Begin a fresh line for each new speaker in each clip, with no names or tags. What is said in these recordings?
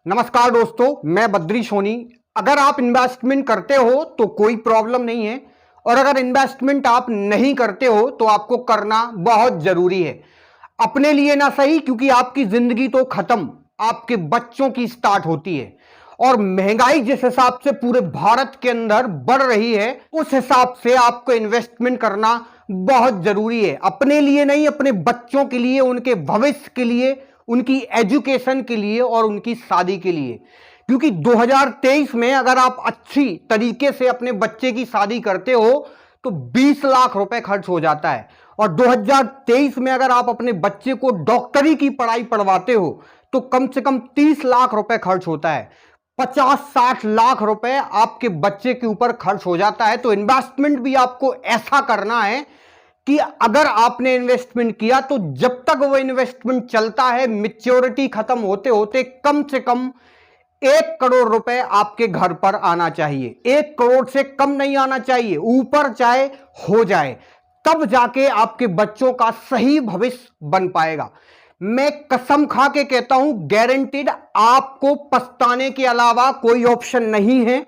नमस्कार दोस्तों, मैं बद्री सोनी। अगर आप इन्वेस्टमेंट करते हो तो कोई प्रॉब्लम नहीं है, और अगर इन्वेस्टमेंट आप नहीं करते हो तो आपको करना बहुत जरूरी है। अपने लिए ना सही, क्योंकि आपकी जिंदगी तो खत्म आपके बच्चों की स्टार्ट होती है। और महंगाई जिस हिसाब से पूरे भारत के अंदर बढ़ रही है, उस हिसाब से आपको इन्वेस्टमेंट करना बहुत जरूरी है। अपने लिए नहीं, अपने बच्चों के लिए, उनके भविष्य के लिए, उनकी एजुकेशन के लिए और उनकी शादी के लिए। क्योंकि 2023 में अगर आप अच्छी तरीके से अपने बच्चे की शादी करते हो तो 20 लाख रुपए खर्च हो जाता है, और 2023 में अगर आप अपने बच्चे को डॉक्टरी की पढ़ाई पढ़वाते हो तो कम से कम 30 लाख रुपए खर्च होता है। 50-60 लाख रुपए आपके बच्चे के ऊपर खर्च हो जाता है। तो इन्वेस्टमेंट भी आपको ऐसा करना है कि अगर आपने इन्वेस्टमेंट किया तो जब तक वो इन्वेस्टमेंट चलता है, मैच्योरिटी खत्म होते होते कम से कम 1 करोड़ रुपए आपके घर पर आना चाहिए। 1 करोड़ से कम नहीं आना चाहिए, ऊपर चाहे हो जाए, तब जाके आपके बच्चों का सही भविष्य बन पाएगा। मैं कसम खा के कहता हूं, गारंटीड, आपको पछताने के अलावा कोई ऑप्शन नहीं है।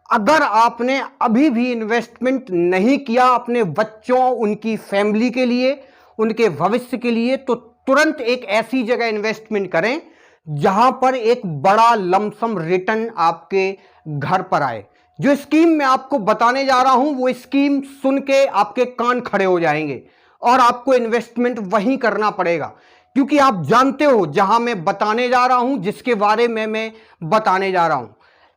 अगर आपने अभी भी इन्वेस्टमेंट नहीं किया अपने बच्चों, उनकी फैमिली के लिए, उनके भविष्य के लिए, तो तुरंत एक ऐसी जगह इन्वेस्टमेंट करें जहां पर एक बड़ा लमसम रिटर्न आपके घर पर आए। जो स्कीम मैं आपको बताने जा रहा हूं, वो स्कीम सुन के आपके कान खड़े हो जाएंगे और आपको इन्वेस्टमेंट वहीं करना पड़ेगा। क्योंकि आप जानते हो, जहां मैं बताने जा रहा हूं, जिसके बारे में मैं बताने जा रहा हूं,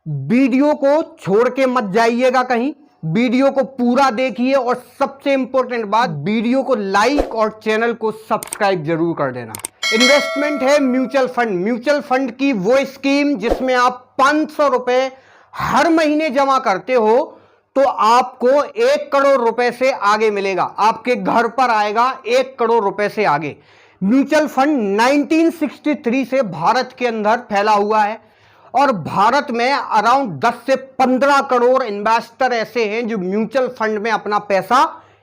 वीडियो को छोड़ के मत जाइएगा कहीं, वीडियो को पूरा देखिए। और सबसे इंपॉर्टेंट बात, वीडियो को लाइक और चैनल को सब्सक्राइब जरूर कर देना। इन्वेस्टमेंट है म्यूचुअल फंड। म्यूचुअल फंड की वो स्कीम जिसमें आप 500 रुपए हर महीने जमा करते हो तो आपको 1 करोड़ रुपए से आगे मिलेगा, आपके घर पर आएगा 1 करोड़ रुपए से आगे। म्यूचुअल फंड 1963 से भारत के अंदर फैला हुआ है, और भारत में अराउंड 10 से 15 करोड़ इन्वेस्टर ऐसे हैं जो म्यूचुअल फंड में अपना पैसा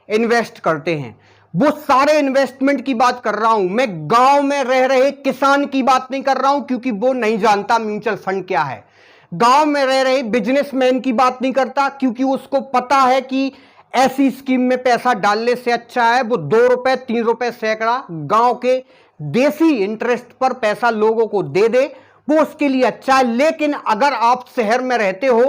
इन्वेस्ट करते हैं। वो सारे इन्वेस्टमेंट की बात कर रहा हूं मैं, गांव में रह रहे किसान की बात नहीं कर रहा हूं, क्योंकि वो नहीं जानता म्यूचुअल फंड क्या है। गांव में रह रहे बिजनेसमैन की बात नहीं करता, क्योंकि उसको पता है कि ऐसी स्कीम में पैसा डालने से अच्छा है वो 2 रुपए 3 रुपए सैकड़ा गांव के देसी इंटरेस्ट पर पैसा लोगों को दे दे, वो उसके लिए अच्छा है। लेकिन अगर आप शहर में रहते हो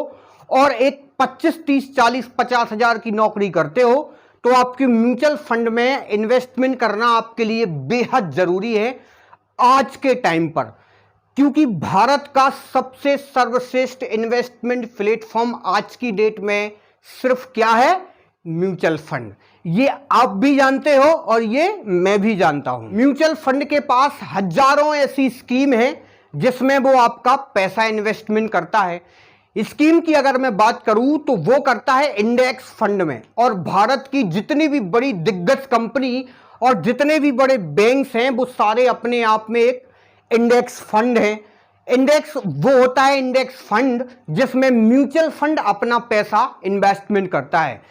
और एक 25, 30, 40, 50 हजार की नौकरी करते हो तो आपके म्यूचुअल फंड में इन्वेस्टमेंट करना आपके लिए बेहद जरूरी है आज के टाइम पर। क्योंकि भारत का सबसे सर्वश्रेष्ठ इन्वेस्टमेंट प्लेटफॉर्म आज की डेट में सिर्फ क्या है? Mutual fund. ये आप भी जानते हो और ये मैं भी जानता हूं। म्यूचुअल फंड के पास हजारों ऐसी स्कीम है जिसमें वो आपका पैसा इन्वेस्टमेंट करता है। स्कीम की अगर मैं बात करूं तो वो करता है इंडेक्स फंड में, और भारत की जितनी भी बड़ी दिग्गज कंपनी और जितने भी बड़े बैंक्स हैं वो सारे अपने आप में एक इंडेक्स फंड है। इंडेक्स वो होता है इंडेक्स फंड जिसमें म्यूचुअल फंड अपना पैसा इन्वेस्टमेंट करता है।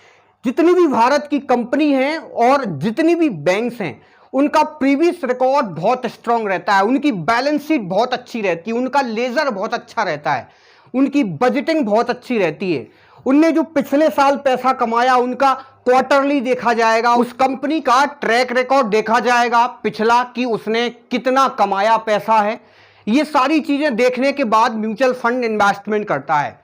जितनी भी भारत की कंपनी हैं और जितनी भी बैंक्स हैं, उनका प्रीवियस रिकॉर्ड बहुत स्ट्रांग रहता है, उनकी बैलेंस शीट बहुत अच्छी रहती है, उनका लेजर बहुत अच्छा रहता है, उनकी बजटिंग बहुत अच्छी रहती है। उनने जो पिछले साल पैसा कमाया उनका क्वार्टरली देखा जाएगा, उस कंपनी का ट्रैक रिकॉर्ड देखा जाएगा पिछला कि उसने कितना कमाया पैसा है। ये सारी चीजें देखने के बाद म्यूचुअल फंड इन्वेस्टमेंट करता है।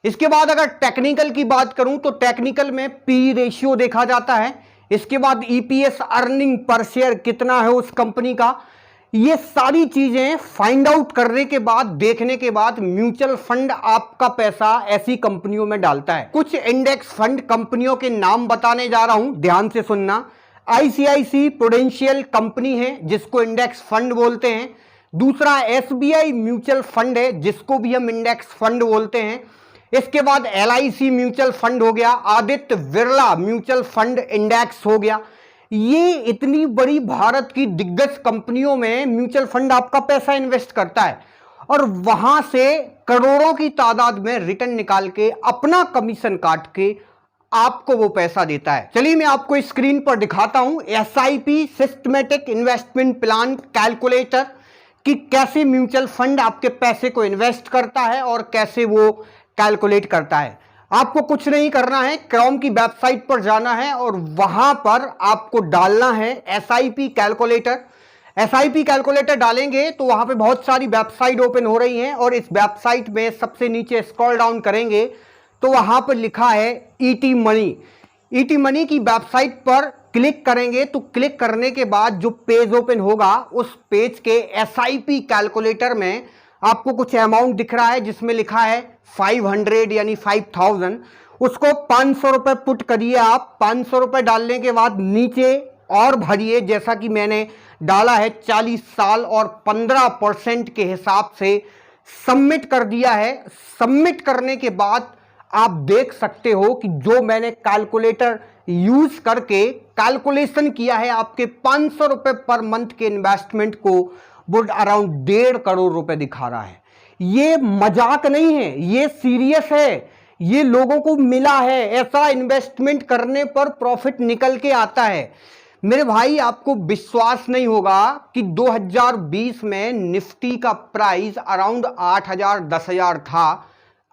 इसके बाद अगर टेक्निकल की बात करूं तो टेक्निकल में पी रेशियो देखा जाता है। इसके बाद ईपीएस, अर्निंग पर शेयर कितना है उस कंपनी का। ये सारी चीजें फाइंड आउट करने के बाद, देखने के बाद म्यूचुअल फंड आपका पैसा ऐसी कंपनियों में डालता है। कुछ इंडेक्स फंड कंपनियों के नाम बताने जा रहा हूं, ध्यान से सुनना। आईसीआईसी प्रूडेंशियल कंपनी है जिसको इंडेक्स फंड बोलते हैं। दूसरा एसबीआई म्यूचुअल फंड है जिसको भी हम इंडेक्स फंड बोलते हैं। इसके बाद एलआईसी म्यूचुअल फंड हो गया, Aditya Birla mutual fund index हो गया। ये इतनी बड़ी भारत की दिग्गज कंपनियों में म्यूचुअल फंड आपका पैसा इन्वेस्ट करता है और वहां से करोड़ों की तादाद में रिटर्न निकाल के अपना कमीशन काट के आपको वो पैसा देता है। चलिए मैं आपको स्क्रीन पर दिखाता हूं SIP systematic investment plan calculator कि कैसे म्यूचुअल फंड आपके पैसे को इन्वेस्ट करता है और कैसे वो कैलकुलेट करता है। आपको कुछ नहीं करना है, क्रोम की वेबसाइट पर जाना है और वहां पर आपको डालना है एसआईपी कैलकुलेटर। एसआईपी कैलकुलेटर डालेंगे तो वहां पे बहुत सारी वेबसाइट ओपन हो रही हैं और इस वेबसाइट में सबसे नीचे स्क्रॉल डाउन करेंगे तो वहां पर लिखा है ईटी मनी। ईटी मनी की वेबसाइट पर क्लिक करेंगे तो क्लिक करने के बाद जो पेज ओपन होगा उस पेज के एसआईपी कैलकुलेटर में आपको कुछ अमाउंट दिख रहा है जिसमें लिखा है 500 यानी 5000। उसको 500 रुपए पुट करिए आप। 500 रुपए डालने के बाद नीचे और भरिए, जैसा कि मैंने डाला है 40 साल और 15% के हिसाब से सबमिट कर दिया है। सबमिट करने के बाद आप देख सकते हो कि जो मैंने कैलकुलेटर यूज करके कैलकुलेशन किया है आपके 500 रुपए पर मंथ के इन्वेस्टमेंट को, वो अराउंड 1.5 करोड़ रुपए दिखा रहा है। ये मजाक नहीं है, ये सीरियस है, ये लोगों को मिला है। ऐसा इन्वेस्टमेंट करने पर प्रॉफिट निकल के आता है। मेरे भाई आपको विश्वास नहीं होगा कि 2020 में निफ्टी का प्राइस अराउंड 8,000 10,000 था।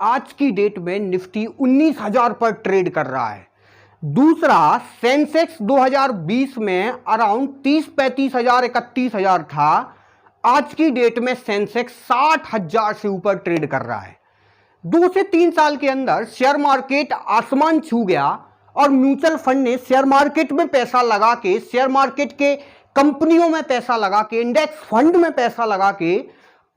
आज की डेट में निफ्टी 19,000 पर ट्रेड कर रहा है। दूसरा, सेंसेक्स 2020 में अराउंड 30-35 हजार 31,000 था। आज की डेट में सेंसेक्स 60,000 से ऊपर ट्रेड कर रहा है। 2 से 3 साल के अंदर शेयर मार्केट आसमान छू गया और म्यूचुअल फंड ने शेयर मार्केट में पैसा लगा के, शेयर मार्केट के कंपनियों में पैसा लगा के, इंडेक्स फंड में पैसा लगा के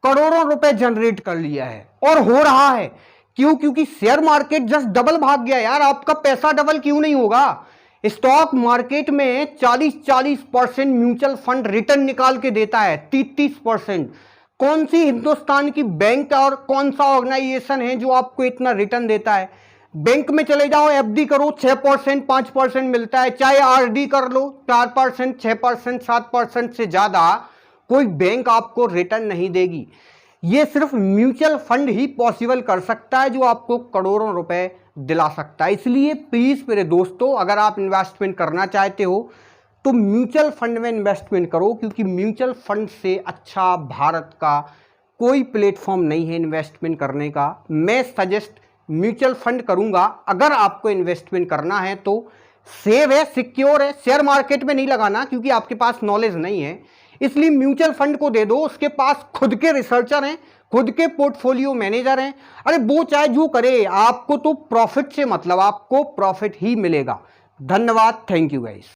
करोड़ों रुपए जनरेट कर लिया है और हो रहा है। क्यों? क्योंकि शेयर मार्केट जस्ट डबल भाग गया यार। आपका पैसा डबल क्यों नहीं होगा? स्टॉक मार्केट में 40% म्यूचुअल फंड रिटर्न निकाल के देता है, 30%। कौन सी हिंदुस्तान की बैंक और कौन सा ऑर्गेनाइजेशन है जो आपको इतना रिटर्न देता है? बैंक में चले जाओ, एफडी करो, 6% 5% मिलता है। चाहे आरडी कर लो, 4% 6% 7% से ज्यादा कोई बैंक आपको रिटर्न नहीं देगी। ये सिर्फ म्यूचुअल फंड ही पॉसिबल कर सकता है जो आपको करोड़ों रुपए दिला सकता है। इसलिए प्लीज मेरे दोस्तों, अगर आप इन्वेस्टमेंट करना चाहते हो तो म्यूचुअल फंड में इन्वेस्टमेंट करो, क्योंकि म्यूचुअल फंड से अच्छा भारत का कोई प्लेटफॉर्म नहीं है इन्वेस्टमेंट करने का। मैं सजेस्ट म्यूचुअल फंड करूंगा। अगर आपको इन्वेस्टमेंट करना है तो सेव है, सिक्योर है। शेयर मार्केट में नहीं लगाना क्योंकि आपके पास नॉलेज नहीं है, इसलिए म्यूचुअल फंड को दे दो। उसके पास खुद के रिसर्चर हैं, खुद के पोर्टफोलियो मैनेजर हैं। अरे वो चाहे जो करे, आपको तो प्रॉफिट से मतलब, आपको प्रॉफिट ही मिलेगा। धन्यवाद, थैंक यू गाइस।